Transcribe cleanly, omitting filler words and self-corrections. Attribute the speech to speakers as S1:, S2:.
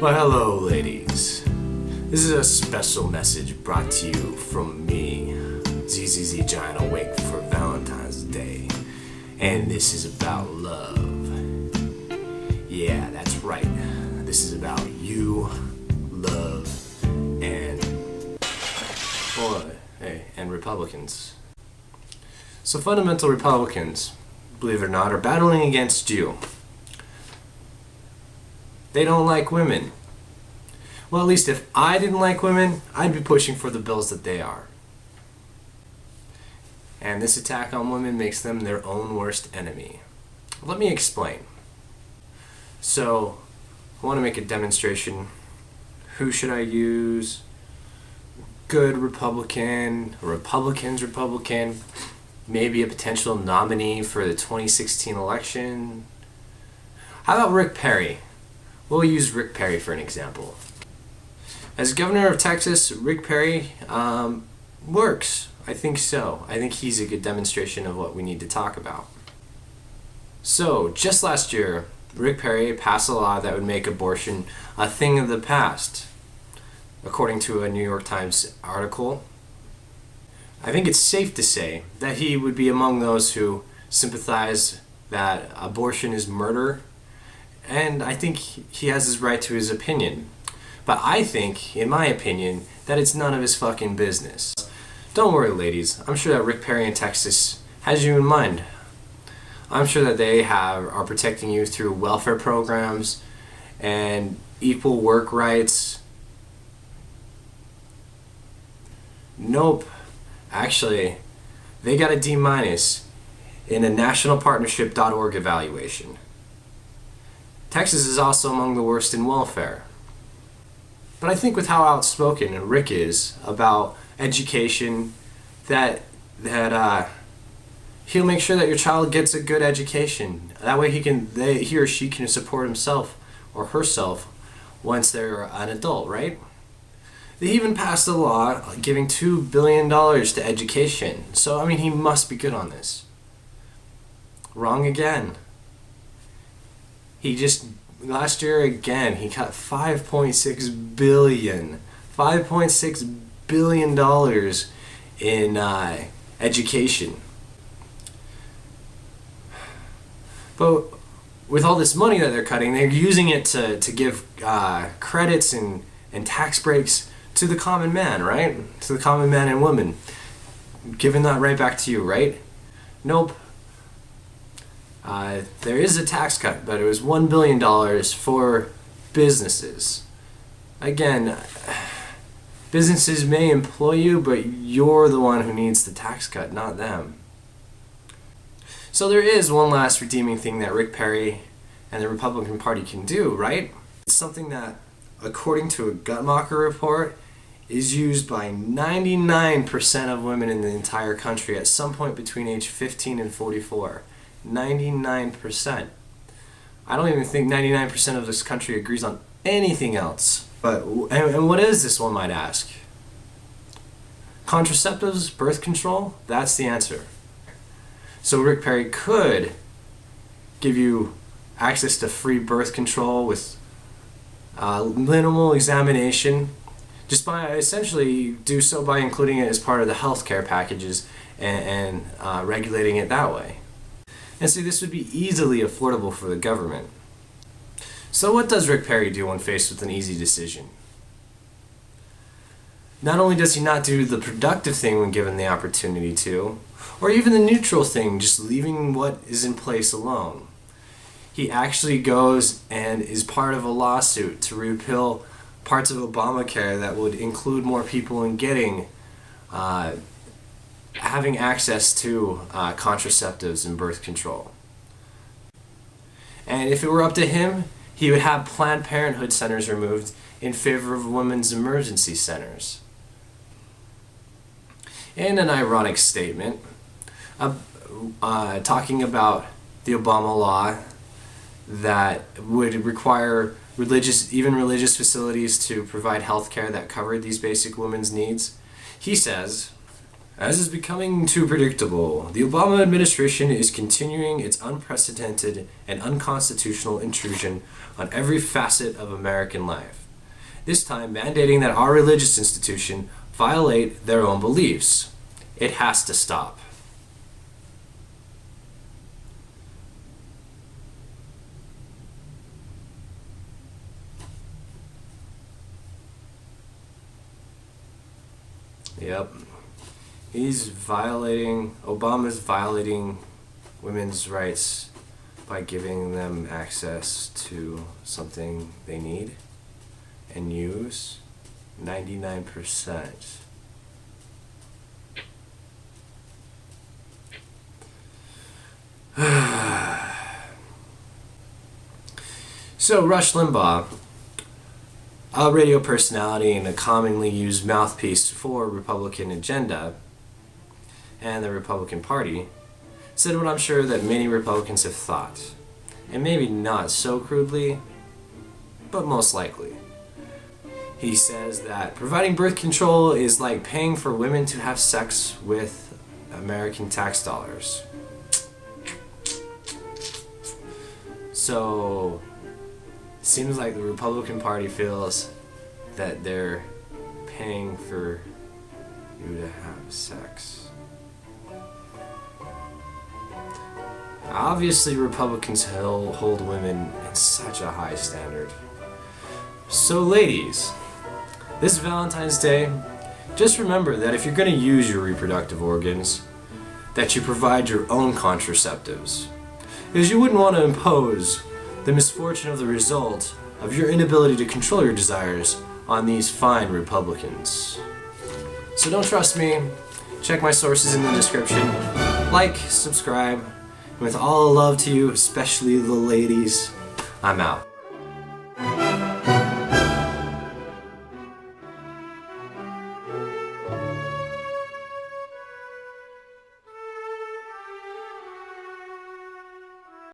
S1: Well, hello, ladies. This is a special message brought to you from me, ZZZ Giant Awake for Valentine's Day. And this is about love. Yeah, that's right. This is about you, love, and Republicans. So fundamental Republicans, believe it or not, are battling against you. They don't like women. Well, at least if I didn't like women, I'd be pushing for the bills that they are. And this attack on women makes them their own worst enemy. Let me explain. So, I want to make a demonstration. Who should I use? Good Republican, Republican, maybe a potential nominee for the 2016 election. How about Rick Perry? We'll use Rick Perry for an example. As governor of Texas, Rick Perry works. I think so. I think he's a good demonstration of what we need to talk about. So, just last year, Rick Perry passed a law that would make abortion a thing of the past, according to a New York Times article. I think it's safe to say that he would be among those who sympathize that abortion is murder, and I think he has his right to his opinion. But I think, in my opinion, that it's none of his fucking business. Don't worry, ladies. I'm sure that Rick Perry in Texas has you in mind. I'm sure that they are protecting you through welfare programs and equal work rights. Nope. Actually, they got a D- in a nationalpartnership.org evaluation. Texas is also among the worst in welfare. But I think with how outspoken Rick is about education, that he'll make sure that your child gets a good education. That way he or she can support himself or herself once they're an adult, right? They even passed a law giving $2 billion to education. So, I mean, he must be good on this. Wrong again. Last year again, he cut $5.6 billion in education. But with all this money that they're cutting, they're using it to give credits and tax breaks to the common man, right? To the common man and woman. Giving that right back to you, right? Nope. There is a tax cut, but it was $1 billion for businesses. Again, businesses may employ you, but you're the one who needs the tax cut, not them. So there is one last redeeming thing that Rick Perry and the Republican Party can do, right? It's something that, according to a Guttmacher report, is used by 99% of women in the entire country at some point between age 15 and 44. 99%. I don't even think 99% of this country agrees on anything else. And what is this, one might ask? Contraceptives, birth control? That's the answer. So Rick Perry could give you access to free birth control with minimal examination, just by essentially do so by including it as part of the health care packages and regulating it that way. And see, this would be easily affordable for the government. So what does Rick Perry do when faced with an easy decision? Not only does he not do the productive thing when given the opportunity to, or even the neutral thing, just leaving what is in place alone. He actually goes and is part of a lawsuit to repeal parts of Obamacare that would include more people in having access to contraceptives and birth control. And if it were up to him, he would have Planned Parenthood centers removed in favor of women's emergency centers. In an ironic statement, talking about the Obama law that would require religious facilities to provide health care that covered these basic women's needs, he says, As is becoming too predictable, the Obama administration is continuing its unprecedented and unconstitutional intrusion on every facet of American life, this time mandating that our religious institution violate their own beliefs. It has to stop. Yep. Obama's violating women's rights by giving them access to something they need and use. 99%. So, Rush Limbaugh, a radio personality and a commonly used mouthpiece for Republican agenda and the Republican Party, said what I'm sure that many Republicans have thought, and maybe not so crudely, but most likely. He says that providing birth control is like paying for women to have sex with American tax dollars. So, it seems like the Republican Party feels that they're paying for you to have sex. Obviously, Republicans hold women in such a high standard. So, ladies, this Valentine's Day, just remember that if you're going to use your reproductive organs, that you provide your own contraceptives. Because you wouldn't want to impose the misfortune of the result of your inability to control your desires on these fine Republicans. So don't trust me. Check my sources in the description. Like, subscribe. And with all the love to you, especially the ladies, I'm out.